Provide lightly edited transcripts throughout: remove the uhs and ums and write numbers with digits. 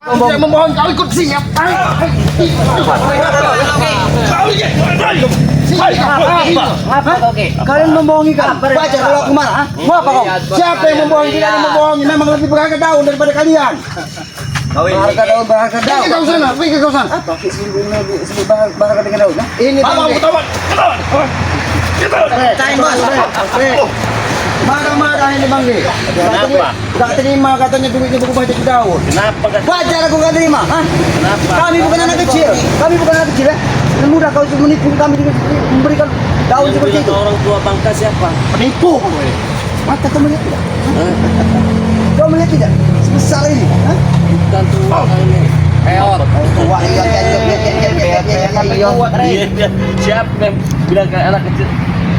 Saya memohon kau ikut sini. Apa kau ke? Kalian membohongi kan? Baca kalau aku marah. Mau apa kau? Siapa yang membohongi? Tidak ada membohongi. Memang lebih berharga daun daripada kalian. Berharga daun, berharga daun. Pergi kau sana, pergi kau sana. Apa? Sebut berharga dengan daun? Ini bangke. Cain bos. Marah-marah ini bangke. Kenapa? Tak terima katanya duitnya berubah jadi daun. Kenapa kan? Wajar aku gak terima. Hah? Kenapa? Kami bukan anak kecil. Kami bukan anak kecil ya. Dan mudah kau menipu kami dengan memberikan daun seperti itu. Orang tua bangka siapa? Penipu. Mata kau melihat tidak? Kau melihat tidak? Sebesar ini. Hah? Bukan tua ini. Peot. Tua Iya. Siapa yang bilang kayak anak kecil?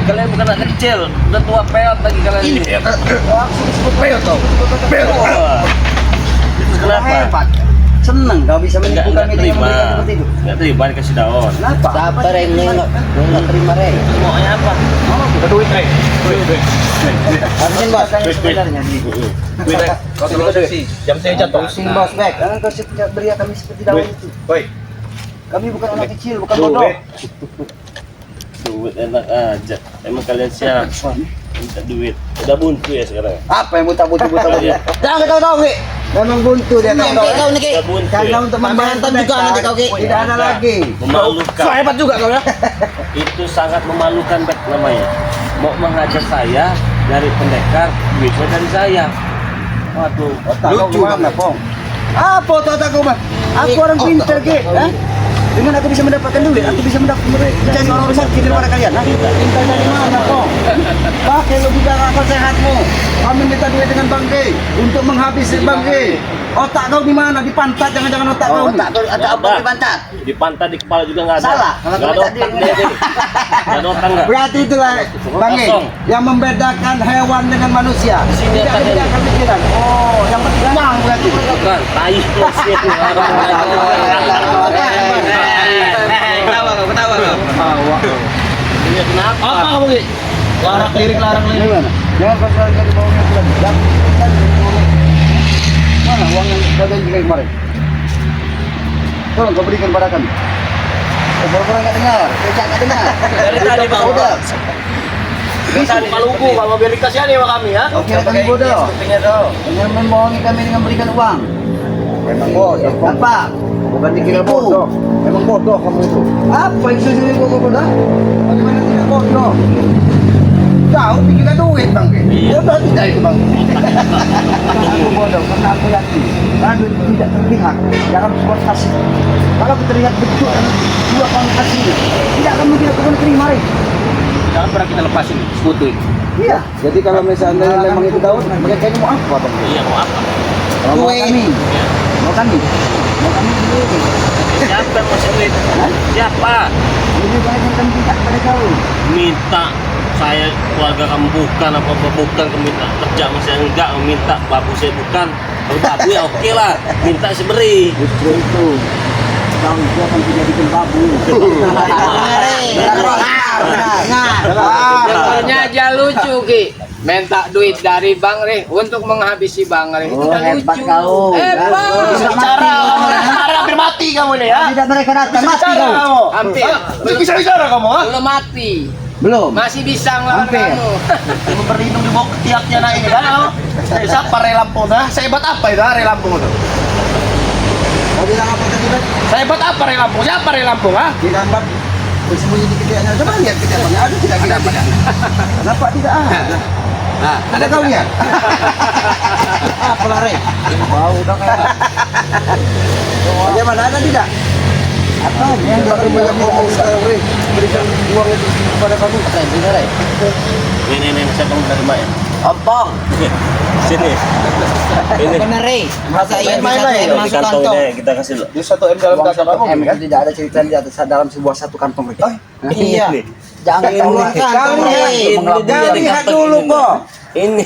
Kalian bukan anak kecil, udah tua peot lagi kalian ini. Sebut peot tau. Peot. Kenapa? Hebat. Senang kau bisa menipu kami dengan memberikan seperti itu. Enggak terima dikasih daun. Kenapa? Sabar ini enggak terima re. Maunya apa? Kita duit, duit. Habisin bos. Sebenarnya Jam saya jatuh. Pusing bos, Bek. Jangan kau beri kami seperti daun itu. Kami bukan anak kecil, bukan bodoh. Duit enak aja. Emang kalian siapa? Minta duit. Udah buntu ya sekarang. Apa yang buntu? Jangan kau tahu, Ki. Memang buntu dia tahu. Kau nih, Ki. Udah buntu. Karena Ya? untuk membantu juga nanti kau, Ki. Tidak ada lagi. Memalukan. So hebat juga kau ya. Itu sangat memalukan Bek namanya. Mau menghajar saya dari pendekar, duitnya dari saya. Waduh, Lucu mana, Pong? Apa otak kau, Bang? Aku orang pintar, Ki. Hah? Dengan aku bisa mendapatkan duit, aku bisa mencari orang besar di luar kalian. Hah? Pintar dari mana, Pong? Pakai logika akal sehatmu. Kami minta duit dengan bangke untuk menghabisi bangke. Otak kau di mana? Di pantat, jangan-jangan otak kau. Otak kau ada apa di pantat? di pantat di kepala juga nggak ada. Salah, kalau Nggak ada kau otak tadi- dia. Nggak ada otak nggak? Berarti itulah bangke Kosong. yang membedakan hewan dengan manusia. Sini Tidak otaknya. membedakan pikiran. Oh, yang penting uang berarti. Bukan, tai mesin. Ketawa kau. Ini kenapa? Apa kamu Ki? Larang lirik. Gimana? Jangan kau selalu jadi bohongnya lagi. Jangan bohongnya. Mana uang yang kau janjikan kemarin? Tolong kau berikan pada kami. Pura-pura nggak dengar, kecak nggak dengar. Dari tadi Bang. Udah. Bisa Maluku kalau biar dikasihan ya sama kami ya. Oke, kami bodoh. Jangan membohongi kami dengan berikan uang. Memang bodoh. Apa? Bukan dikira bodoh. Memang bodoh kamu itu. Apa yang susu bodoh? Bagaimana tidak bodoh? Tahu pikirkan duit bang. Bodoh tidak itu bang. Aku bodoh karena aku yakin. Karena duit itu tidak terlihat dalam sebuah kasih. Kalau terlihat betul dua kali kasih, tidak akan mungkin aku terima. Jangan pernah kita lepasin sekutu ini. Iya. Jadi kalau misalnya memang itu daun, mereka ini mau apa bang? Iya, mau apa? Kalau mau kami, mau kami dulu. Siapa yang masih duit? Hah? Siapa? Lebih baik yang kami minta kepada kau. Minta saya keluarga kamu bukan apa-apa bukan, kamu minta kerja masih enggak, kamu minta babu saya bukan. Kalau babu ya oke lah, minta saya beri. Justru itu, kau itu akan dijadikan babu. Sebenarnya aja lucu Ki. Minta duit dari Bang Re untuk menghabisi Bang Re. Itu Oh, kan hebat lucu. kau. Hebat. Bisa Bicara, hampir mati kamu ini ya. Tidak mereka datang mati Bicara kau. kamu. Hampir. Bisa bicara kamu ha? Belum mati. Belum. Masih bisa ngelawan Hampir. kamu. Kamu berlindung di bawah ketiaknya nah ini kan. Siapa Relampung dah? Sehebat apa itu Relampung itu? Kau bilang apa tadi Bang? Sehebat apa Relampung? Siapa Relampung ha? Tidak Bang. Bersembunyi di ketiaknya. Coba lihat ketiaknya. Ada tidak ketiaknya? Kenapa tidak ada? Nah, ada kau lihat? Apa lari? Bau dong ya. Bagaimana ada tidak? Apa yang baru banyak ngomong sekarang Re? Berikan uang itu kepada kamu. Tidak Re. Ini saya kamu dari mana? Ompong. Sini. Ini. Bener re. Masa iya Main-main bisa lah ya, M Di masuk kantong kantong. ini kita kasih lo. Di 1 M dalam Uang kantong satu kamu M kan? itu tidak ada cerita di atas dalam sebuah satu kantong Re. Iya. Ini. Jangan Kau keluar lihat, kau kantong lihat, re. kau lihat dulu kok. Ini.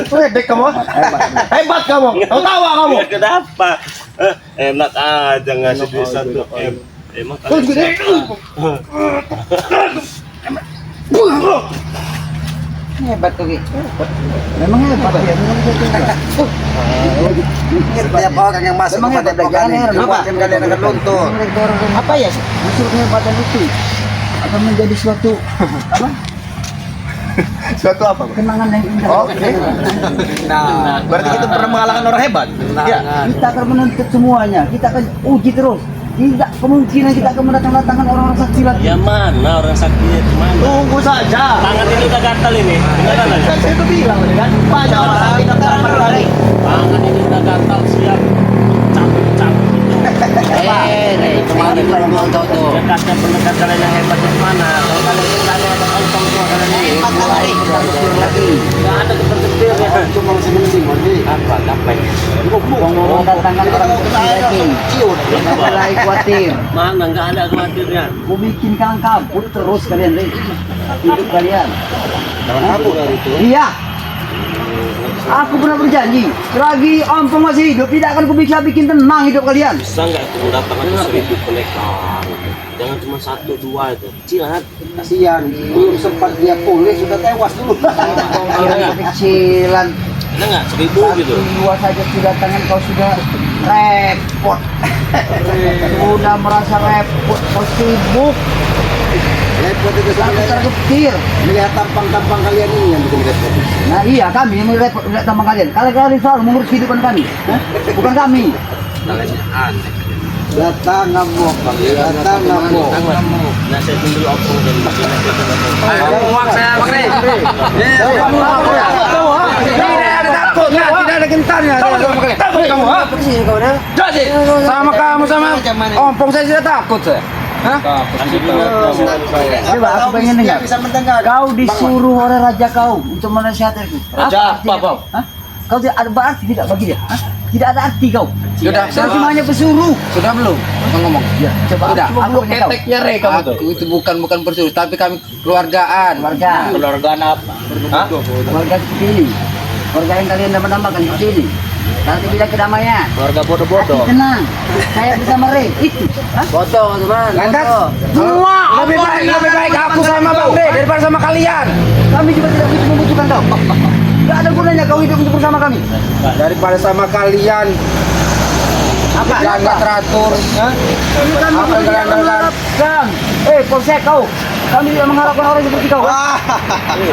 Ledek kamu. Hebat kamu. Kau tawa kamu. Ya, kenapa? Enak aja ngasih duit 1 M. Emang kalian siapa? Hebat tuh, Ki. Memang hebat ya. Setiap orang yang masuk Memang ke hebat, padepokan ini, jangan bukan kalian akan luntur. Apa ya? Justru kehebatan itu akan menjadi suatu apa? Suatu apa, Bang? Kenangan yang indah. Oke. Nah, berarti kita pernah mengalahkan orang hebat. Ya. Kita akan menuntut semuanya. Kita akan uji terus. Tidak kemungkinan kita akan mendatangkan orang-orang sakti lagi. Ya mana orang saktinya itu mana? Tunggu saja. Tangan ini udah gatal ini. Beneran aja. Kan saya tuh bilang tadi kan, banyak orang sakti datang kemari. Tangan ini udah gatal siap. Capek-capek itu. Kemarin kalau mau tahu tuh. Dekatnya pendekat kalian yang hebat itu mana? Kalau kalian ini tanya ada tahu semua kalian ini. Hebat kali. Lagi. Nggak ada kepentingan ya. Cuma sementing lagi. Apa? Capek. Ngomong datangkan orang sakti lagi. Jangan lagi khawatir. Mana? Nggak ada khawatirnya. Ku bikin kalian kabur terus kalian deh. Hidup kalian. Kabur dari itu. Iya. Aku pernah berjanji, selagi Ompong masih hidup, tidak akan ku bisa bikin tenang hidup kalian. Bisa nggak itu mendatangkan 1000 pendekar? Jangan cuma 1, 2 itu. Cilat. Kasihan, belum sempat dia pulih sudah tewas dulu. Kecilan, Ada nggak 1000 gitu? dua saja sudah tangan kau sudah repot. Sudah merasa repot, kau sibuk. Repot itu Aku tergetir. Melihat tampang-tampang kalian ini yang bikin repot. Nah iya, kami yang repot melihat sama kalian. Kalian selalu mengurus kehidupan kami, Hah? Bukan kami. Datang ngamuk, datang ngamuk. Nah, saya tunggu opung dari sini. Uang saya, Bang Rey. Tidak ada takutnya, tidak ada gentarnya. Takut kamu, ha? Jadi, Sama kamu sama Ompong saya tidak takut saya. Coba aku pengen dengar. Bisa mendengar. Kau disuruh oleh raja kau untuk menasihatiku. Raja apa, Bang? Hah? Kau tidak ada berarti tidak bagi dia? Hah? Tidak ada arti kau. Sudah, Kau cuma hanya pesuruh. Sudah belum? Ngomong. Ya, coba Sudah. aku Aku pengen tahu. keteknya Rey kamu tuh. Aku itu bukan pesuruh, tapi kami keluargaan. Keluarga, Keluargaan apa? Hah? keluarga seperti ini. Keluarga yang kalian nama-namakan seperti ini. Nanti bila kedamaian. Keluarga Hati bodoh-bodoh. tenang. Saya bersama Rey. Itu. Hah? Foto, teman. Lantas, Semua lebih baik aku sama Bang Rey daripada sama kalian. kami juga tidak begitu membutuhkan kau. Tidak ada gunanya kau hidup untuk bersama kami. Daripada sama kalian. Apa? Yang nggak teratur. Ini kami Apa yang kalian mengharapkan. Polsek kau. Kami tidak mengharapkan orang seperti kau.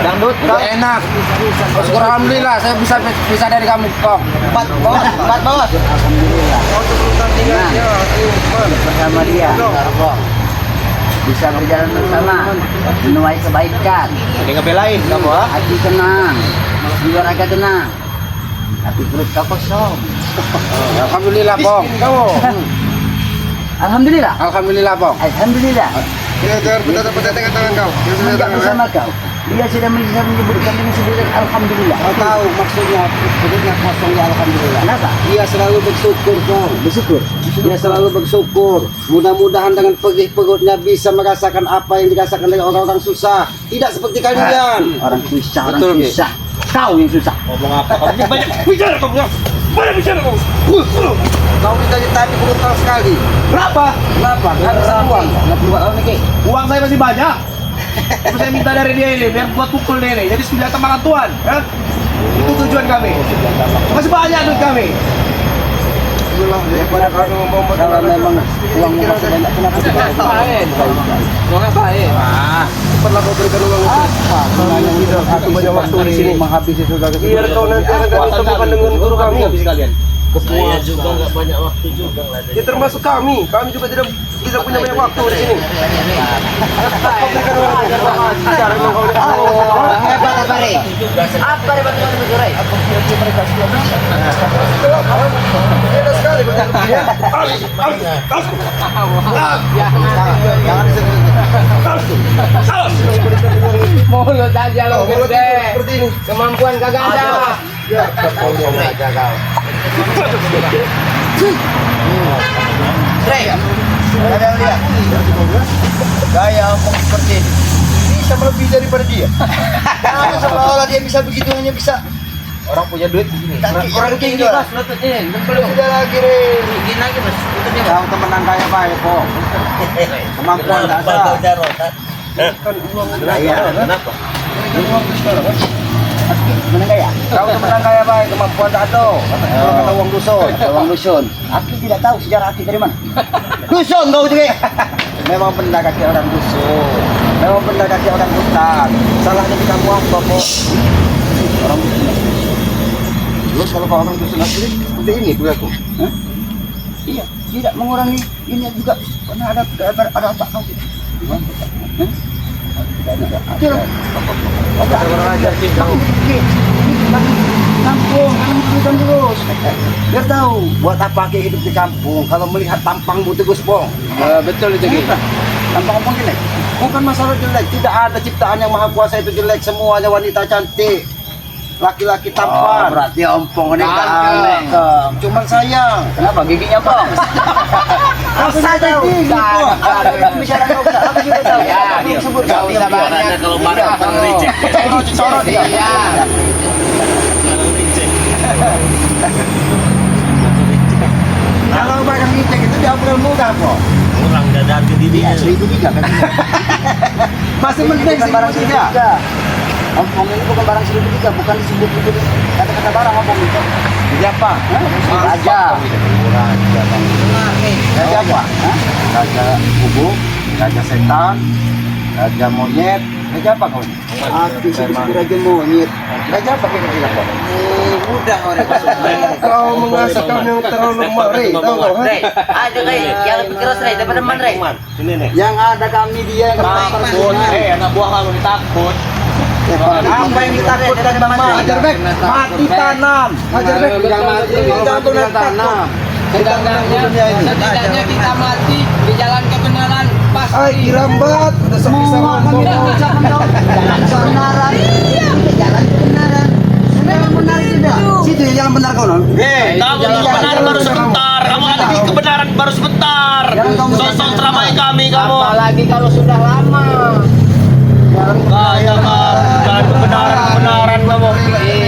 Dangdut, enak. Syukur alhamdulillah, saya bisa dari kamu, Kong. Empat bos. Alhamdulillah. Nah, bersama dia. Bisa berjalan bersama, menuai kebaikan. Ada ngebelain kamu, ha? Hati tenang, jiwa raga tenang. Tapi perut kau kosong. Alhamdulillah, Pong. Kamu. Alhamdulillah. Alhamdulillah, Pong. Alhamdulillah. Tengah tangan kau. Semenjak bersama kau, dia sudah bisa menyebutkan dengan sebutan Alhamdulillah. Kau tahu maksudnya kosongnya alhamdulillah. Kenapa? Dia selalu bersyukur, Kong. Bersyukur. Dia selalu bersyukur. Mudah-mudahan dengan perutnya bisa merasakan apa yang dirasakan oleh orang-orang susah. Tidak seperti kalian. Orang susah, orang Betul, Ki. susah. Kau yang susah. Ngomong apa? Kamu banyak bicara kamu, ya? Banyak bicara kamu. Kau ditanya-tanya brutal sekali. Berapa? Kenapa? Ada uang. Nggak perlu kau nih, Ki. Uang saya masih banyak. Terus saya minta dari dia ini biar buat pukul dia ini. Jadi senjata makan tuan, ya? Itu tujuan kami. Masih banyak duit kami. Kalau memang uangmu masih banyak, kenapa tidak kau Ngapain? Mau ngapain? Cepatlah kau berikan uang itu. Aku banyak waktu di sini menghabisi saudara. Biar kau nanti akan ditemukan dengan guru kami. Habis kalian. Saya juga nggak banyak waktu juga lah. Ya termasuk kami. Kami juga tidak punya banyak waktu di sini. Kau berikan uang itu. Cara memang kau Hebat apa, Rey? Apa hebat dengan Rey? Aku kira mereka sudah bisa. beda sekali. Jangan disebut. Mulut aja lo gede. Seperti ini. Kemampuan kagak ada. Rey, Kalian lihat. Gaya omong seperti ini. Bisa melebihi daripada dia. Jangan seolah-olah dia bisa begitu hanya bisa. Orang punya duit begini. Orang tinggi Bos, lututnya. Belum. Sudah lagi Rey. Bikin lagi, Bos. Lututnya. Kau temenan kaya baik kok. Kemampuan tak salah. Kenapa? Kan uang Kenapa? Menang kaya? Kau tuh menang kaya baik, kemampuan tak ada. Kalau kata uang dusun, uang dusun. Aki tidak tahu sejarah Aki dari mana. Dusun kau juga. Memang benar kaki orang dusun. Memang benar kaki orang hutan. Salahnya di kamu apa kok? Orang dusun. Terus kalau kau orang dusun asli, seperti ini perilaku. Hah? Iya, tidak mengurangi ini juga. Pernah ada apa kau? Gimana? Hah? Tidak. Orang ajar kita. Kampung, kampung terus. Biar tahu buat apa kita hidup di kampung. Kalau melihat tampangmu tegus pong. Betul itu Ki. Tampang kampung jelek. Bukan masalah jelek. Tidak ada ciptaan yang maha kuasa itu jelek. Semuanya wanita cantik. Laki-laki tampan. Berarti ompong ini kan. Cuman sayang. Kenapa giginya pong? Aku saja aku bicara kau tak. Aku juga tahu. Ya, dia sebut kau kau. Ada kalau barang orang reject. Sorot ya. Iya. Barang reject. Kalau barang ijek itu dia bukan mudah kok. Orang gak ada harga dirinya. Seribu tiga kan? Masih penting sih barang tiga. Ompong ini bukan barang seribu tiga, bukan disebut itu kata-kata barang ompong itu. Jadi apa? Raja. Raja apa? Raja kubuk, raja setan, raja monyet. Raja apa kau? Aku disebut raja monyet. Raja apa kira-kira kau? Mudah orang. Kau mengasahkan yang terlalu mari, tahu kau? Ada kayak yang keras Rey daripada man Rey. Ini nih. Yang ada kami dia yang Takut. Anak buah kamu takut. apa yang ditakut dan mama ajar baik mati tanam ajar baik jangan mati jangan tanam Setidaknya kita mati di jalan kebenaran pasti. ay kirambat udah semua kami mengucapkan dong jalan kebenaran jalan kebenaran jalan benar tidak situ ya jalan benar kau non Kamu kebenaran baru sebentar. Kamu ada di kebenaran baru sebentar. Sosok teramai kami kamu. Apalagi kalau sudah lama. Jalan kebenaran kamu.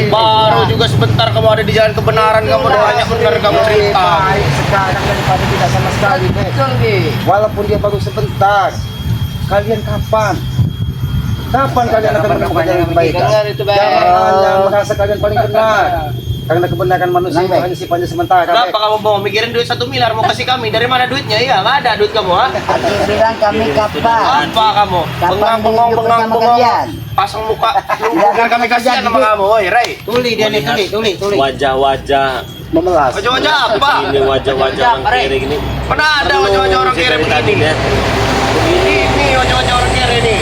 Baru juga sebentar kamu ada di jalan kebenaran kamu udah banyak benar kamu cerita. baik sekarang daripada tidak sama sekali Bek. Betul Ki. Walaupun dia baru sebentar, kalian kapan kalian akan menemukan yang baik? Dengar itu, Bek. Jangan yang merasa kalian paling benar. Karena kebenaran manusia itu hanya sifatnya sementara. Kenapa kamu mau mikirin duit 1 miliar mau kasih kami? Dari mana duitnya? Iya, nggak ada duit kamu, ha? Aku bilang kami kapan? Apa kamu? Bengong, pasang muka, lu biar kami kasihan sama kamu, woi, Ray. Tuli dia nih, tuli. Wajah-wajah Memelas. Wajah-wajah apa? ini wajah-wajah orang kiri gini. Mana ada wajah-wajah orang kiri begini? ya. Ini wajah-wajah orang kiri nih.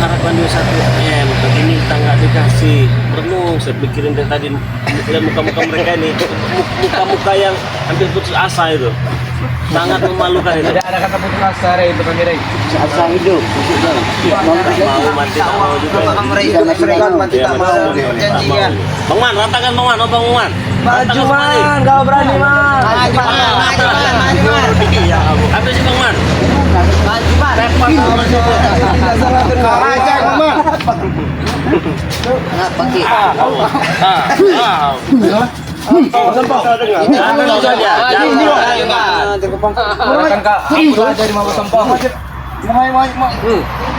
Harapan dia 1 M, tapi ini kita nggak dikasih. Perlu saya pikirin dari tadi lihat muka-muka mereka ini, muka-muka yang hampir putus asa itu. Sangat memalukan itu. Tidak ada kata putus asa Rey itu kan Rey. Asa hidup. Mau mati tak mau juga. Mati tak mau. Janjian. Bang Man, ratakan Bang Man, Bang Man. Maju man, kau berani man. Maju man. Iya, ambil si Bang Man. Maju man. Raja man. Kenapa Ki?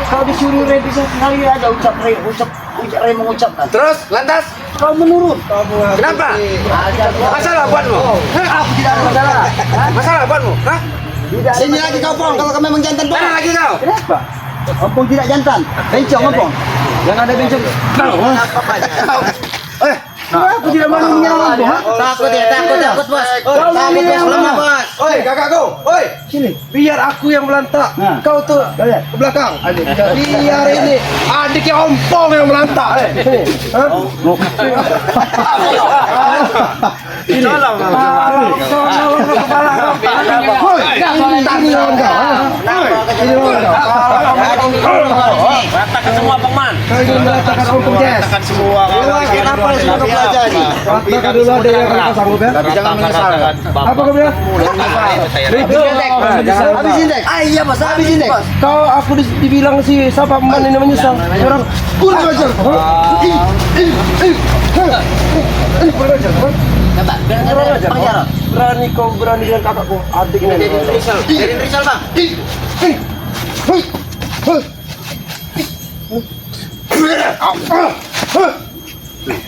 Kau disuruh Rey bisa sekali aja ucap Rey mengucapkan. Terus lantas Kau menurut. kenapa? Masalah buatmu? Aku tidak ada masalah. Masalah buatmu? Hah? Sini lagi kau pong kalau kau memang jantan pong. Mana lagi kau? Kenapa? Ompong tidak jantan. Bencong ompong. Yang ada bencong. Aku tidak mau menyerang ompong. Takut bos. Takut bos, lemah bos. Oi, kakakku, oi, Sini. biar aku yang melantak. Nah. Kau tuh Lihat. ke belakang. Biar ini adiknya ompong yang melantak. Tolong. Ratakan semua Bang Man. Ratakan semua Kenapa harus kau pelajari? Ratakan dulu ada yang mereka sanggup ya. Tapi jangan menyesal. Apa kau bilang? Habisin dek. Ah iya mas, habisin dek. Kau aku dibilang si siapa man ini menyesal. Orang kurang ajar. Kurang ajar. Coba, biar penjara. Berani kau berani dengan kakakku. Adik ini. Dari Rizal bang.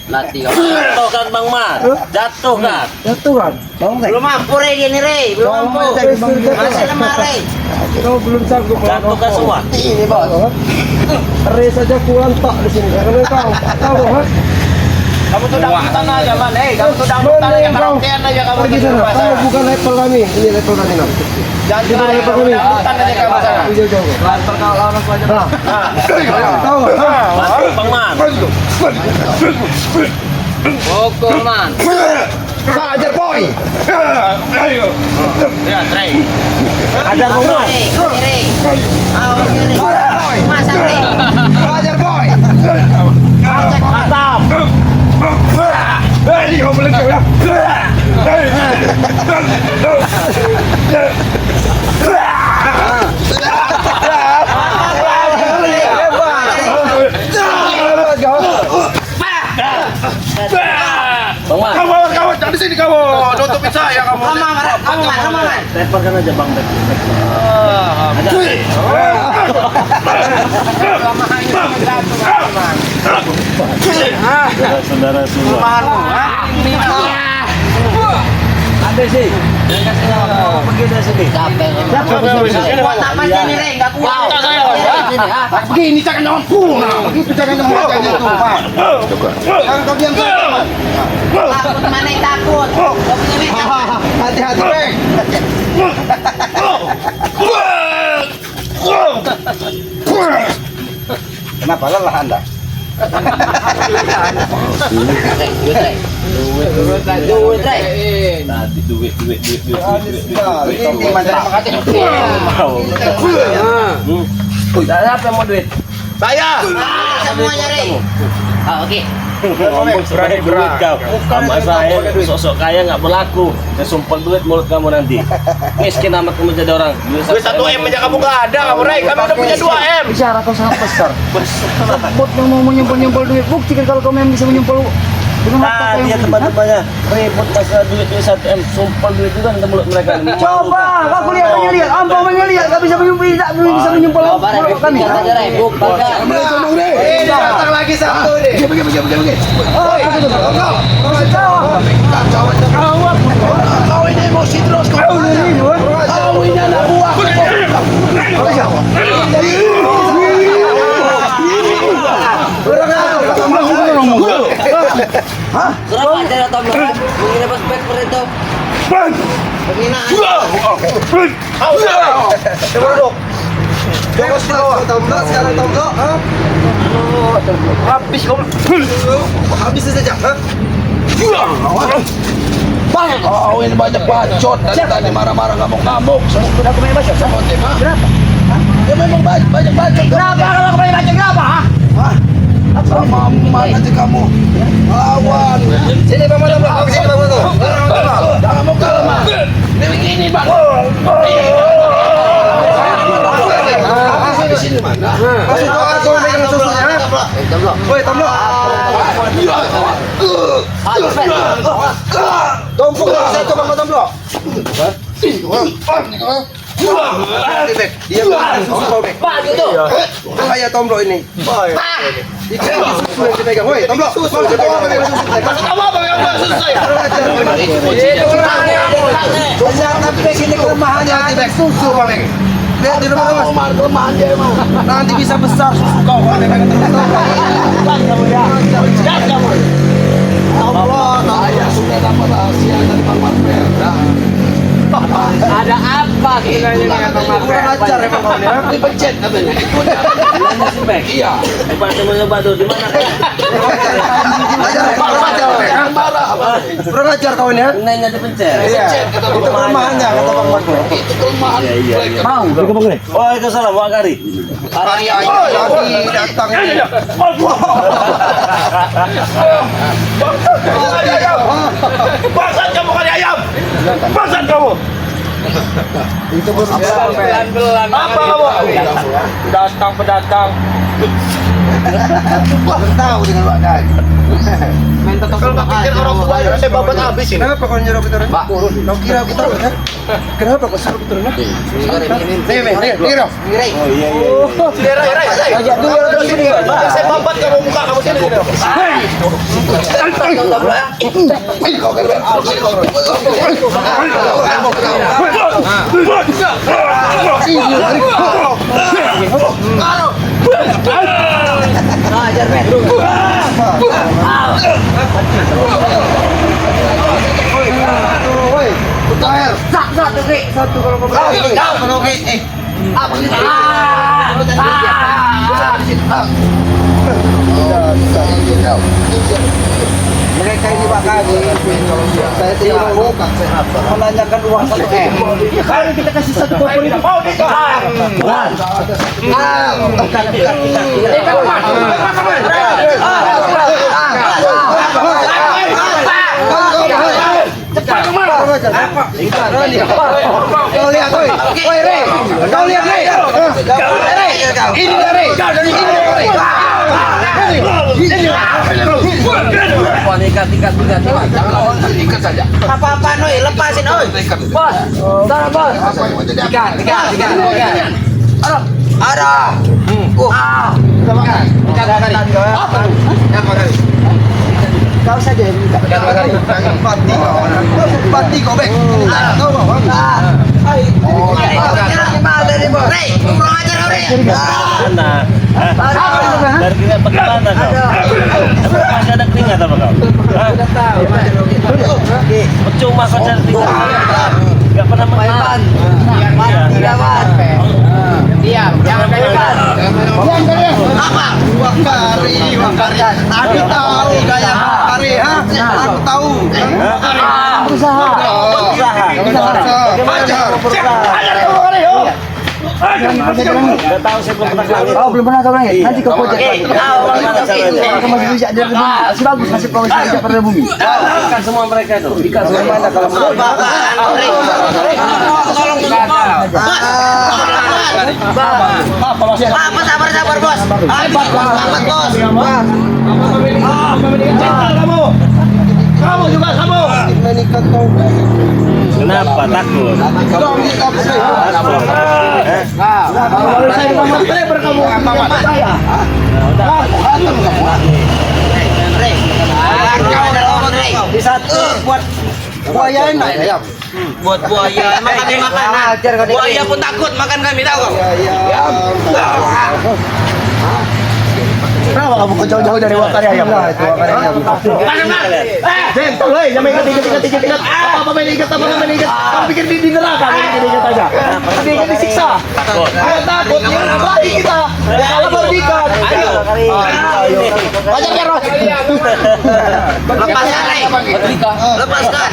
Latih kau. Jatuh kan Bang Mat? Jatuh kan? Jatuh kan? Bangun kan? Belum mampu re dia ni re. Belum mampu. Masih lemah re. Kau belum sanggup. Jatuh kan semua? Ini bos. Res saja kurang tak di sini. Karena kau tahu kan? Kamu tuh dangdutan aja man, kamu tuh dangdutan aja, karaokean aja kamu Pergi tuh. sana. Tahu bukan level kami. Ini level kami nam. Jangan Bukan level kami. dangdutan aja kamu sana. Jauh-jauh. Perkalaan aku aja. Tahu. Masuk Bang Mat. Hukuman. Ajar boy. Ya, try. Ajar Bang Mat. Re. Masa re. Ajar boy. Mantap. Ini kau boleh kau ya. Bang Mat. Kamu jangan di sini kamu. Nutupin saya kamu. Aman. Lemparkan aja Bang. Saudara semua. Ada sih. Yang kasih nama pergi dari sini. Capek. Kuat apa sini re? Enggak kuat. Sini ah. Begini jangan nyawaku. Begitu jangan nyawaku itu, Pak. Jangan kau diam saja. Takut mana yang takut? Kau punya meta. Hati-hati, Bang. Kenapa lelah Anda? Duit, Tadi duit. Ini mantap. Siapa yang mau duit? Saya. Semuanya re. Oke. Ngomong sebagai duit kau. Kamu saya sosok kaya nggak berlaku. Saya sumpah duit mulut kamu nanti. Miskin amat kamu jadi orang. Duit 1 M aja kamu nggak ada kamu re. Kami udah punya 2 M. Bicara kau sangat besar. Bot yang mau menyempol duit. Buktikan kalau kau memang bisa menyempol. Dengan Nah, apa dia teman-temannya ribut masalah duit 1 M. Sumpah duit juga di mulut mereka. Coba, kau lihat menyelihat, ampau menyelihat, nggak bisa menyempol, tidak bisa menyempol mulut kami. Kita re. Datang lagi satu nih. Kau ini emosi terus kau. Kau ini anak buah. Kenapa ada tamu? Mengira pas back per itu. Penghinaan. Sekarang tahu habis kau. Habis saja. Banyak. Oh, ini banyak bacot. Tadi marah-marah ngamuk-ngamuk. Sudah kau main bacot. Kenapa? Ya memang banyak bacot. Kenapa kalau kau main bacot? Kenapa? Sama nanti kamu lawan. Sini Bang Mano, sini Bang Mano. Jangan mau kalah. Ini begini Bang. Di sini mana? Masuk aku dengan susunya. Woi, Tomlo. Tumpuk saya coba Bang Tomlo. Dia Pak itu. Kayak Tomlo ini. Susu yang dipegang. Woi, Tomlo. Susu pegang susu. Susu saya. Benar tapi sini kelemahannya susu paling. Lihat di rumah Mas. Kelemahan dia emang. Nanti bisa besar susu kau kalau pegang terus. Kamu ya. Kamu. Allah, saya sudah dapat rahasia dari Bang Marmer. Ada apa sebenarnya dengan Bang Marmer? Kurang ajar emang kau ya. Dipencet katanya. Nanya si Bek. Iya. Coba saya mau nyoba tuh di mana? Kurang ajar kau ini ya. Nanya dipencet. Iya. Itu kelemahannya kata Bang Marmer. Itu kelemahan. Iya. Mau. Waalaikumsalam, Wak Kari. Hari lagi datang ini. Bangsat kamu kali ayam. Bangsat kamu. Itu Pelan-pelan. Apa kamu? Datang pendatang. tahu dengan Pak Kai. Kalau nggak pikir orang tua itu saya babat habis ini. Kenapa kau nyuruh kita? Kau kira aku tahu kan? Kenapa kau suruh kita? Oh iya. Ajak dulu orang sini. Saya babat kamu muka kamu sini. Ajar men. Satu kalau kau berani. Mereka ini bakal saya tidak mau menanyakan uang 1 M. Kalau kita kasih 1 koper itu mau Kau lihat, woi Rey, kau lihat Rey, ini Rey, Ikat saja. Apa-apa Noi, lepasin Noi. Bos. Sana bos. Tiga. Ada. kau saja yang minta. Pati kau bek. Tahu bang? Rey, kurang ajar Rey. Mana? Dari kita bagaimana kau? Masih ada keringat apa kau? Percuma kau cari keringat. Gak pernah makan. Diam, jangan bebas. Apa? Wakari. Aku tahu gaya Wakari, ha? Aku tahu. Usaha. Gak tahu saya belum pernah kali. Oh belum pernah kau nanya. Nanti kau pojok lagi. Kau masih bisa dari bumi. Masih bagus masih kau masih bisa pada bumi. Ikan semua mereka itu. Ikan semua mana kalau mau. Tolong bos. Apa sabar bos. Selamat bos. Kamu juga kamu. Menikah kau. Kenapa takut? Kau minta Kalau saya memang driver kamu saya. di satu buat buaya enak ya. Buat buaya makan makanan. Buaya pun takut makan kami tahu kau. Kenapa kamu jauh-jauh dari Wakari ayam? Nah, itu Wakari ayam. Jen, tolong jangan ikat. Apa main ikat? Kamu pikir di neraka main ikat aja. Tapi ikat disiksa. Ayo takut, ya berani kita. Kalau baru diikat. Ayo. Ajar ya Ros. Lepaskan Rey. Lepaskan.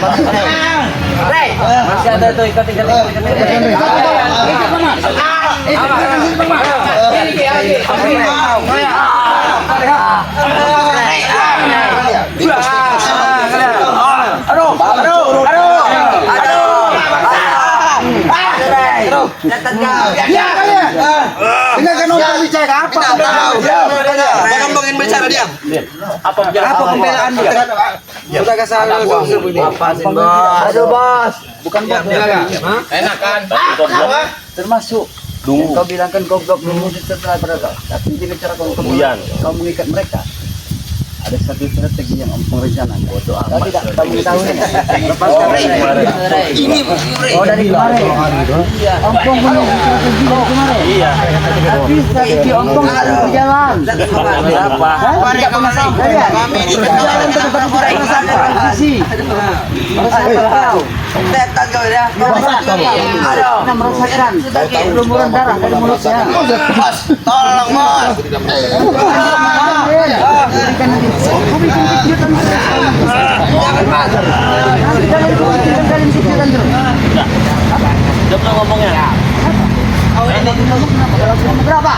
Rey. Masih ada itu ikat. Dengarkan orang bicara apa? Ngomongin bicara diam. Apa Pembelaan sudah kasar bos. Aduh bos, bukan bos. Enak kan? Termasuk kau bilang kan goblok dulu setelah mereka. Tapi jika cara kau mengikat mereka. Ada satu strategi yang om rencanakan. Bodoh amat. Tidak kamu tahu ini. Lepaskan Ini Oh dari kemarin. Ompong punya strategi dari kemarin. Iya. Tapi strategi ompong harus berjalan. Apa? Tidak pernah sampai ya. Kami di jalan tempat tidak sampai transisi. Kau. setan kau ya. Aduh. Kita merasakan lumuran darah dari mulutnya. Bos, tolong bos. Udah pernah ngomongnya? Berapa?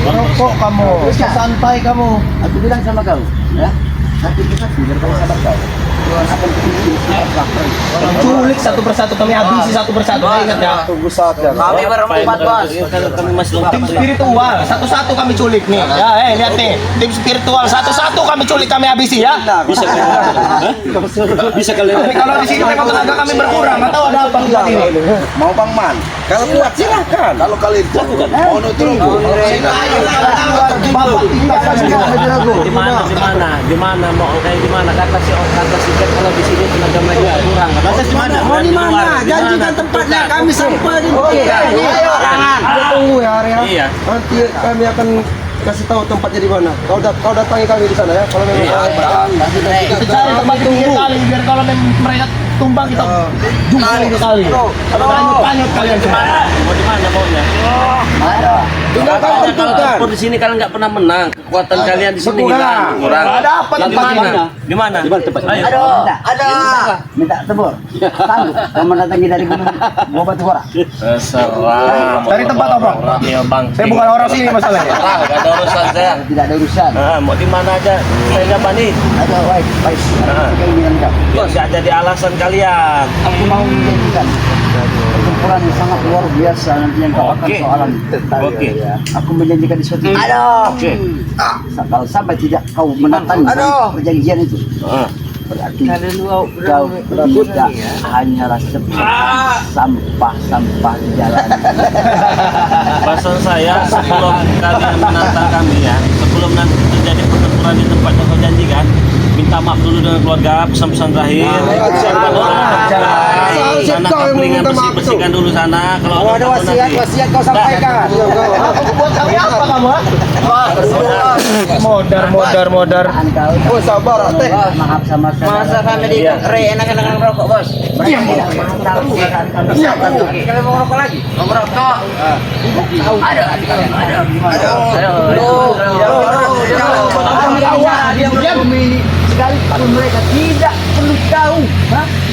Rokok kamu, santai kamu. Aku bilang sama kau, ya. Tapi kita biar kau sabar kau. Akan Culik satu persatu, kami habisi satu persatu. Ingat ya. Tunggu saja. Kami berempat, Bos. Kami masih lengkap. Tim spiritual, satu-satu kami culik nih. Ya, lihat nih. Tim spiritual, satu-satu kami culik, kami habisi ya. Bisa kalian? Bisa kalian? Tapi kalau di sini memang tenaga kami berkurang, nggak tahu ada apa di sini. Mau Bang Man? Kalau kuat silahkan. Kalau kalian kuat, mau tunggu. Bapak tidak Di mana mau kayak di mana kata si Kat kalau di sini tenaga mereka kurang. Kata di mana? Mau di mana? Janjikan tempatnya, kami sampai di Kita tunggu ya hari ya. Iya. Nanti kami akan kasih tahu tempatnya di mana. Kau datangi kami di sana ya. Kalau memang kita cari tempat tunggu kali biar kalau memang mereka tumbang kita jumpa kali. Tanya kalian Di mana? Mau di mana maunya? Tinggal kau tentukan. Kalau di sini kalian nggak pernah menang. Kekuatan kalian di sini hilang. Kurang. Ada apa Di tempat di mana? Di mana? Di mana tempatnya? Ayo. Ada. Minta tebur. Tahu, kamu datangi dari Gua Batu Bara. Serah. Dari tempat apa? Iya bang. Saya bukan orang sini masalahnya. Ah, nggak ada urusan saya. Tidak ada urusan. Mau di mana aja? Saya nggak bani. Ada, baik, baik. Keinginan kau. Biar nggak jadi alasan kalian. Aku mau menjadikan pertempuran yang sangat luar biasa nanti yang kau akan Oke. soalan. Oke. Aku menjanjikan di suatu. Aduh. Oke. Kalau sampai tidak kau menantang perjanjian itu, Ah. berarti kau tidak hanyalah sampah di jalan. Pesan saya sebelum kalian menantang kami ya, sebelum nanti terjadi pertempuran di tempat yang kau janjikan, minta maaf dulu dengan keluarga, pesan-pesan terakhir. Sana keperingan bersihkan dulu sana. Kalau ada wasiat kau sampaikan. Buat kami apa kamu? Modar. Oh sabar, teh. Maaf sama saya. Masa kami di enak-enak rokok, Bos? Kami mau rokok lagi? Mau rokok? Ada. Sekalipun mereka tidak perlu tahu,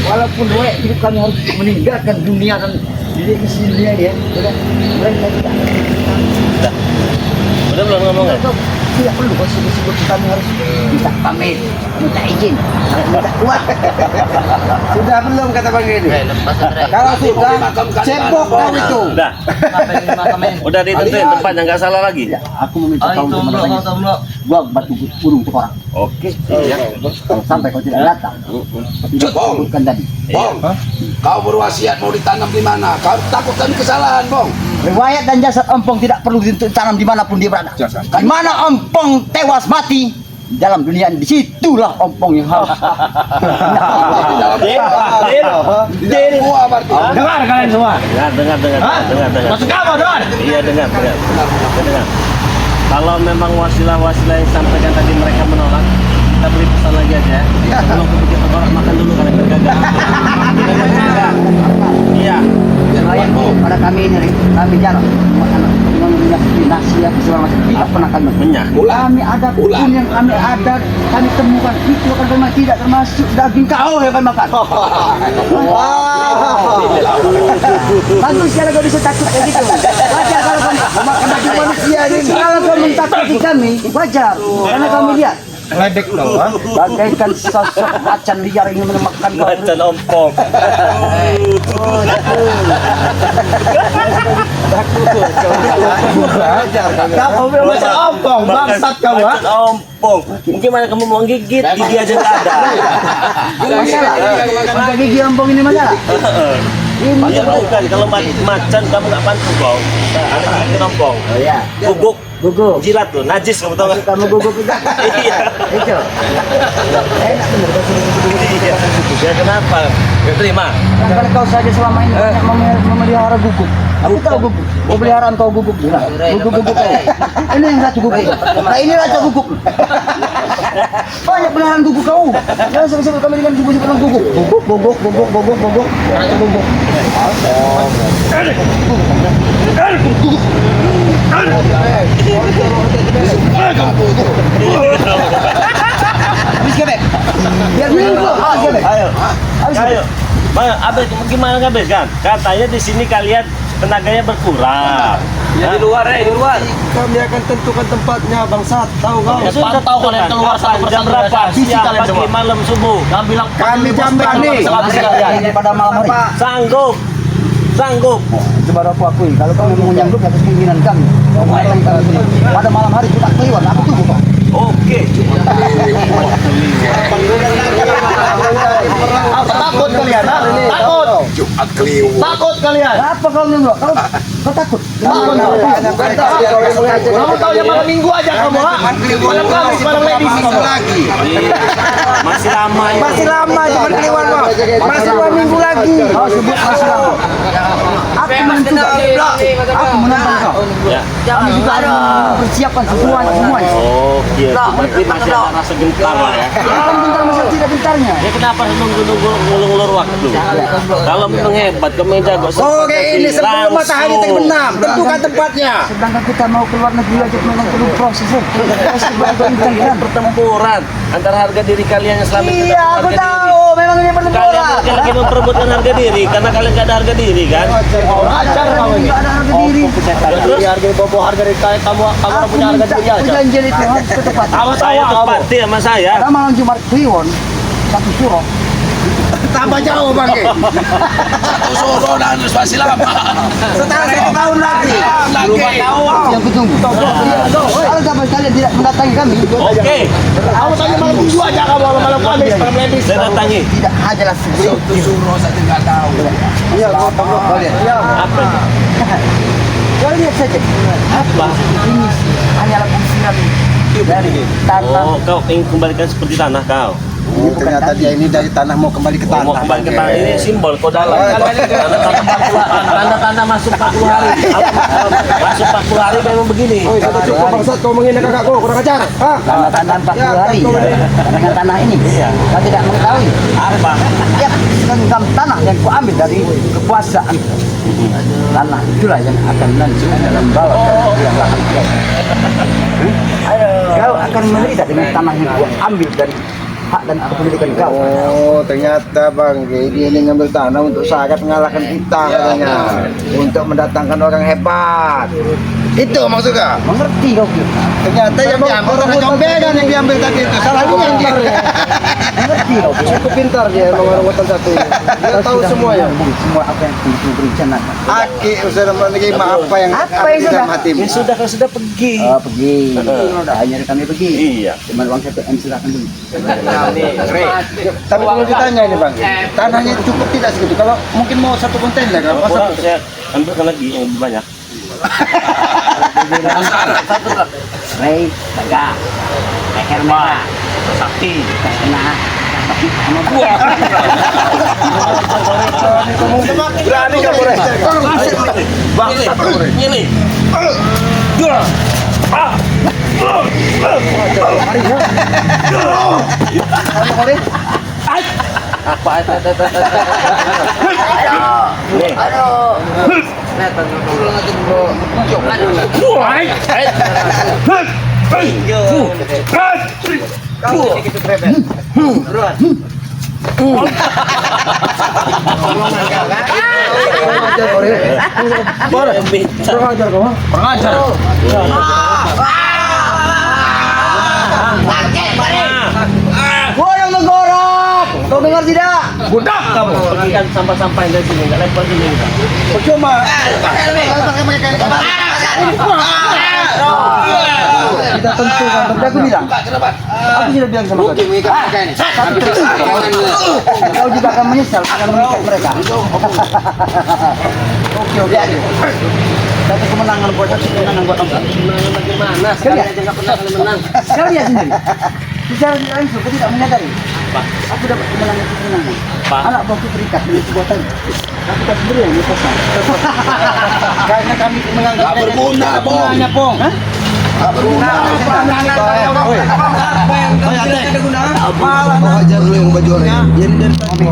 walaupun hidup kami harus meninggalkan dunia dan diri sendiri ya, mereka tidak udah belum ngomong ya? tidak perlu sebut kami harus minta pamit, minta izin, minta kuat. Sudah belum kata Bang Gedi? Kalau sudah, cebok kau itu. Udah ditentuin tempatnya nggak salah lagi. Ya, aku meminta kau untuk menolong. Gua batu burung tuh orang. Oke. Iya. Kalau sampai kau tidak datang, tidak sebutkan tadi. Bong, kau berwasiat mau ditanam di mana? Kau takut kami kesalahan, Bong. Riwayat dan jasad Ompong tidak perlu ditanam dimanapun dia berada. Di mana Ompong tewas mati dalam dunia ini, disitulah Ompong yang harus. Deal gua berarti. Dengar kalian semua. Dengar. Masuk kamar, Don. Iya dengar. Kalau memang wasilah-wasilah yang sampaikan tadi mereka menolak, kita beri pesan lagi aja. Kalau begitu orang makan dulu kalian bergagal. Iya. Riwayat pada kami ini, kami jarang makan nasi apa segala macam. Tidak pernah kami Menyah. Kami ada pun yang kami ada, kami temukan itu akan kami tidak termasuk daging kau yang kami makan. Manusia kalau bisa takut kayak gitu. Wajar kalau kau makan daging manusia ini. Kalau kau mentakuti kami, wajar. Karena kami lihat Ledek dong, ha? bagaikan sosok macan liar yang memakan kau. Macan ompong. Kamu macam ompong, bangsat kamu, ha? Macan ompong. Gimana kamu mau gigit? Gigi aja nggak ada. Masalah gigi ompong ini masalah. Iya bukan, kalau macan kamu nggak pantas bau. Ada ompong. Oh ya, Guguk. gugup. Jilat tuh, najis kamu tahu nggak? Kamu gugup juga. Iya. Itu. Enak bener kau Iya. Ya kenapa? Gak terima. Karena kau saja selama ini banyak memelihara guguk. Aku tahu guguk. Pemeliharaan kau guguk. Guguk kau. Ini yang satu guguk. Nah ini raja guguk. Banyak peliharaan guguk kau. Jangan sebut-sebut kami dengan sebut-sebut guguk. Guguk. Raja guguk. Habis gebek. Biar dulu. Gebek. Ayo. Bang, abis gimana abis kan? Katanya di sini kalian tenaganya berkurang. Ya di luar di luar. Kami akan tentukan tempatnya bangsat. Tahu kau? Ya sudah tahu kalian keluar jam berapa? Siap pagi malam subuh. Kami bilang Kami jam berani. Ini pada malam hari. Sanggup. Sanggup. Itu baru aku akui. Kalau kamu mau nyanggup atas keinginan kami, pada malam hari kita keluar. Aku tunggu kok. Oke. Takut kalian? Takut. Takut kalian? Apa kau nunggu? Kau takut? Takut. Kamu tahu yang malam minggu aja kamu, ha? Malam Kamis, malam ladies. Masih lama ya. Masih lama cuma keluar kok. Masih 2 minggu lagi. Kau sebut masih lama. Aku menentukan. Aku menentang kau. Ya. Kami juga ada persiapan semua. Oke. Berarti masih ada rasa gentar lah ya. Kalau pintar masih tidak pintarnya. Ya kenapa nunggu ngulur waktu? Kalau memang hebat, kamu yang jago. Oke, ini sebelum matahari terbenam. Tentukan tempatnya. Sedangkan kita mau keluar negeri aja memang perlu proses. Pertempuran antara harga diri kalian yang selama ini Iya, aku tahu. Memang ini Kalian pertempuran. lagi memperebutkan harga diri karena kalian gak ada harga diri kan? Ajar kamu ini. Tidak ada harga diri. Terus Harga bobo harga diri kamu Aku punya harga minta diri aja. perjanjian itu harus ketepatan. Awas saya kamu. tepati sama saya. Karena malam Jumat Kliwon, satu suruh. Tambah jauh Bang. Setelah 1 tahun lagi. Yang kutunggu. Kalau sampai kalian tidak mendatangi kami, Oke, Kamu tanya malam minggu aja kamu malam Kamis, malam ladies. saya datangi. tidak ajalah sebelum. Iya, kau lihat. Apa? Kau lihat saja. Apa? Ini hanyalah fungsinya dari tanah. Oh, kau ingin kembalikan seperti tanah kau? Oh, ternyata dia ini dari tanah mau kembali ke tanah. Mau kembali ke tanah ini simbol kau dalam. Tanda-tanda masuk 40 hari. Masuk 40 hari memang begini. Oh, sudah cukup bangsat kau menghina kakakku, kurang ajar. Hah? Tanda-tanda 40 hari dengan tanah ini. Kau tidak mengetahui. Apa? Ya, genggam tanah yang ku ambil dari kekuasaan. Tanah itulah yang akan nanti dalam bawah yang lahan kau. Kau akan menderita dengan tanah yang ku ambil dari hak dan kepemilikan kau. Oh, ternyata Bang, dia ini ngambil tanah untuk sangat mengalahkan kita katanya. Untuk mendatangkan orang hebat. Itu maksudnya. Mengerti kau kira? Ternyata yang diambil orang comberan yang diambil tadi itu. Salah dia yang dia. Mengerti kau kira? Cukup pintar dia emang orang hutan satu. Dia tahu semua ya. Semua apa yang telah berencanakan. Aki usaha menerima apa yang Apa yang dalam sudah? hatimu. Ya sudah, kau sudah pergi. Pergi. Hanya kami pergi. Iya. Cuma uang 1 M silakan dulu. Tapi kalau ditanya ini Bang, tanahnya cukup tidak segitu. Kalau mungkin mau 1 kontainer Kalau apa kurang satu? saya ambilkan lagi yang lebih banyak. Rey, tegak. Leher merah. Sakti. Kena. Berani kamu Rey? Bangsat ini. Apa Bodoh menggorok. Kau dengar tidak? budak kamu? Pergikan sampah-sampah yang dari sini, nggak lempar sini. Percuma. Kita tentukan. Tapi aku bilang. Aku sudah bilang sama kau. Kau juga akan menyesal akan mengikat mereka. Oke. Satu kemenangan buat aku, kemenangan buat kamu. Bagaimana? Sekali aja nggak pernah kalian menang. Kau lihat sendiri. Secara tidak langsung, kau tidak menyadari. Aku dapat kemenangan. Anak buahku terikat dengan sebuah tali. Aku tak sendiri yang lepaskan. Karena kami menganggap berguna, Bong. Hanya Bong. Ajar lu yang baju orang. Jadi dari tadi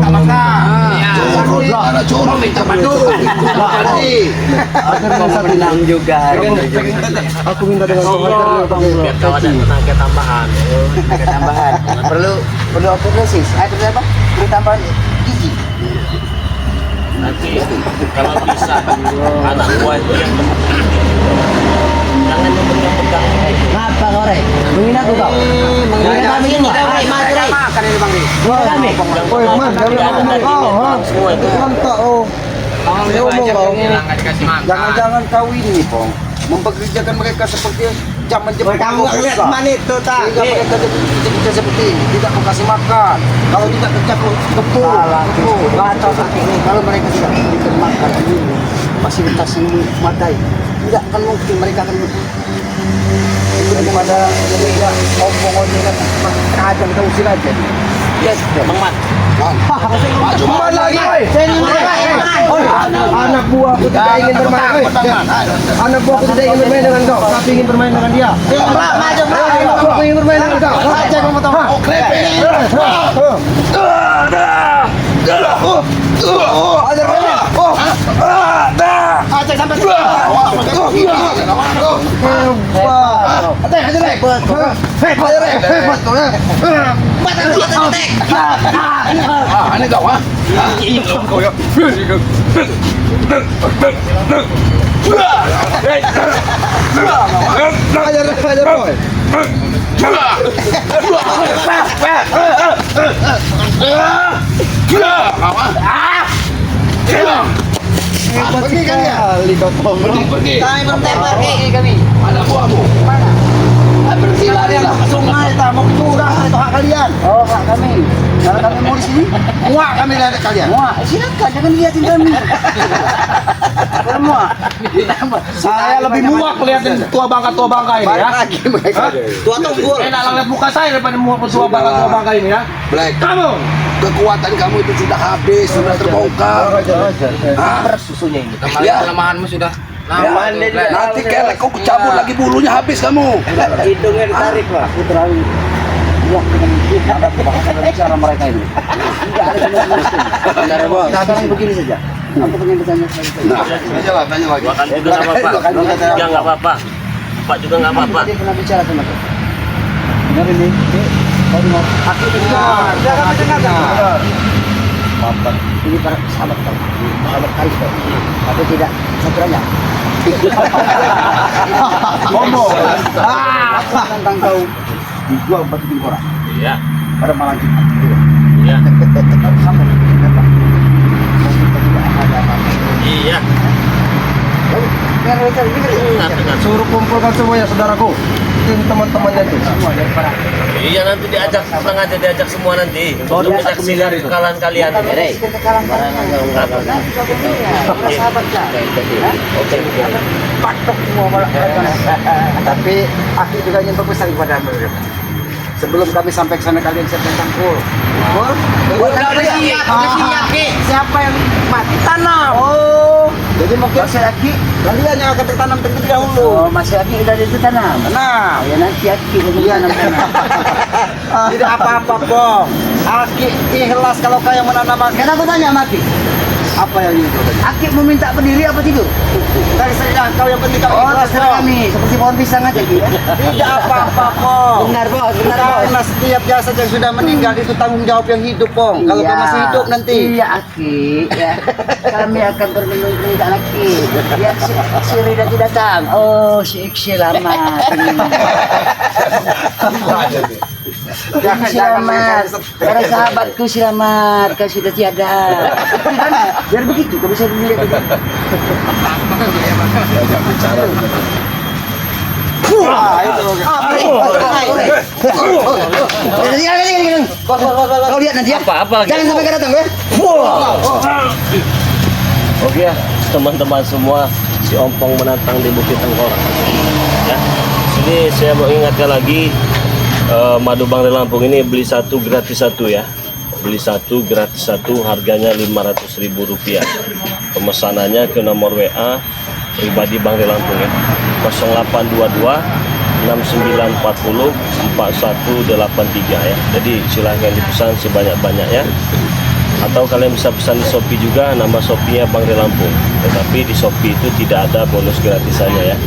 ada curang minta padu. Aku menang juga. Aku minta dengan Biar kau ada tenaga tambahan. Perlu otomatis. Perlu apa? Perlu tambahan gizi. nanti kalau bisa anak buah itu yang jangan memegang-pegang itu. Ngapa kau rek? Mungkin aku kau. Mungkin kami ini. Hai, mati rek. Makan ini Bang Ri. Mungkin kami. Oh, man, Tidak ada dagingnya semua itu. Mantap, oh. Bang Ri ngomong aja kau. bilang nggak dikasih makan. Jangan-jangan kau ini, Pong, mempekerjakan mereka seperti zaman Jepang. Kamu nggak lihat mana itu, tak? Sehingga mereka jadi kerja seperti ini, tidak mau kasih makan. Kalau tidak kerja betul. Kacau sakit ini. Kalau mereka tidak diberikan makan ini, fasilitas yang memadai, tidak akan mungkin mereka akan daripada mereka ngomong-ngomong kan kadang kita usir aja. Yes, Bang Mat. Cuma lagi, anak buahku tidak ingin bermain. Anak buahku tidak ingin bermain dengan kau, tapi ingin bermain dengan dia. Anak buahku ingin bermain dengan kau. Saja kamu tahu. Pergi kali kau pergi. Kami bertempur kami. Anak buahmu. Berhenti lari lah ke sungai, tak mau curang itu hak kalian. Oh, Pak kami. Kalau kami mau di sini, Muak kami lihat kalian. wah, silakan jangan lihatin kami. Semua. Saya lebih muak melihatin tua bangka ini ya. Lagi mereka. Tua tunggul. Enak lah lihat muka saya daripada muak tua bangka ini ya. Black, Kamu. kekuatan kamu itu sudah habis, sudah terbongkar. Susunya ini. Kelemahanmu sudah. Nanti kelek kau cabut lagi bulunya habis kamu. Hidungnya ditarik lah. Aku terlalu muak dengan bahasa dan bicara mereka ini. Tidak ada Benar, Bos. sekarang begini saja. Aku pengen bertanya Tanya lagi. Dua kali juga nggak apa-apa. Ya nggak apa-apa. Pak juga nggak apa-apa. Dia pernah bicara sama aku. Benar ini. Baru mau. Aku dengar. Jangan dengar. Bapak, ini para sahabat kau, sahabat kau, tapi tidak saturannya. Ngomong. Tentang kau dijual batu bingkora Iya, pada malam Jumat. iya, Kalau sampai dapat, kita tidak ada apa-apa. iya. Biar mereka dengar. Suruh kumpulkan semuanya saudaraku. Itu teman-temannya itu. Semua daripada Iya nanti diajak, tenang aja diajak semua nanti. Untuk menyaksikan kekalahan kalian. kekalahan sahabat lah. Patok semua malah. Tapi aku juga ingin berpesan kepada mereka. Sebelum kami sampai ke sana kalian siapkan tangkul. Udah siap, Siapa yang mati? Tanam. Jadi mungkin Aki, kalian yang akan tertanam terlebih dahulu. Oh, masih Aki udah itu tanam. Tanam. Ya nanti Aki Iya, tanam. Tidak apa-apa, Bong. Aki ikhlas kalau kau yang menanam Aki. Kenapa tanya sama Aki? Apa yang itu? Aki mau minta berdiri apa tidur? Dari saya kau yang penting kau Oh, ikhlas, terserah Bong. kami. Seperti pohon pisang aja Ki. Tidak apa-apa, Bong. Benar bos, benar bos. Karena setiap jasad yang sudah meninggal itu tanggung jawab yang hidup, Bong. Kalau kau masih hidup nanti. Iya Aki, ya. Kami akan berminta Aki. Ya si Rida tidak datang. Oh si Iki selamat. Selamat. Para sahabatku selamat. Kau sudah tiada. Biar begitu, kau bisa dilihat itu. Kau lihat nanti ya. Apa lagi? Jangan sampai kau datang ya. Oke ya, teman-teman semua, si Ompong menantang di Bukit Tengkorak. Ya, sini saya mau ingatkan lagi, madu Bang Ri Lampung ini beli satu gratis satu ya. Beli satu gratis satu, harganya Rp500.000. Pemesanannya ke nomor WA pribadi Bang Ri Lampung ya. 0822 6940 4183 ya. Jadi silahkan dipesan sebanyak-banyak ya. Atau kalian bisa pesan di Shopee juga, nama Shopee-nya Bang Ri Lampung. Tetapi di Shopee itu tidak ada bonus gratisannya ya.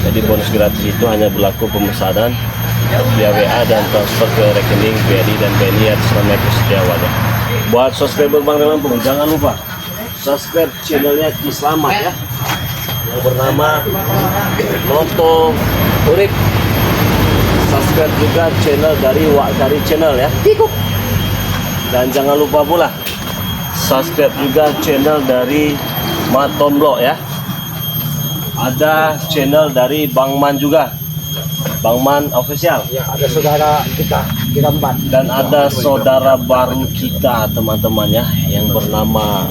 Jadi bonus gratis itu hanya berlaku pemesanan via WA dan transfer ke rekening BRI dan BNI atas nama Eko Setiawan ya. Buat subscriber Bang Ri Lampung jangan lupa subscribe channelnya Ki Slamet ya, yang bernama Noto Urip. Subscribe juga channel dari Wak Kari Channel ya. Dan jangan lupa pula subscribe juga channel dari Matomlo ya. Ada channel dari Bang Man juga, Bang Man Official. Ya, ada saudara kita Kirambat. Dan ada saudara baru kita teman-teman ya, yang bernama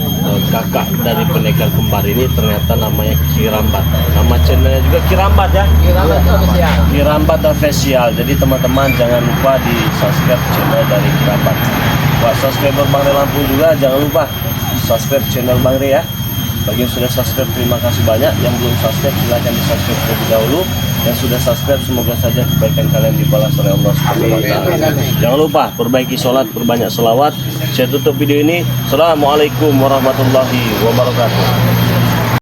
kakak dari pendekar kembar ini, ternyata namanya Kirambat. Nama channelnya juga Kirambat ya, Kirambat Official. Jadi teman-teman jangan lupa di subscribe channel dari Kirambat. Buat subscriber Bang Re Lampung juga jangan lupa subscribe channel Bang Re ya. Bagi yang sudah subscribe terima kasih banyak, yang belum subscribe silahkan di subscribe terlebih dahulu. Yang sudah subscribe semoga saja kebaikan kalian dibalas oleh Allah Subhanahu wa Ta'ala. Jangan lupa perbaiki sholat, perbanyak sholawat. Saya tutup video ini. Assalamualaikum warahmatullahi wabarakatuh.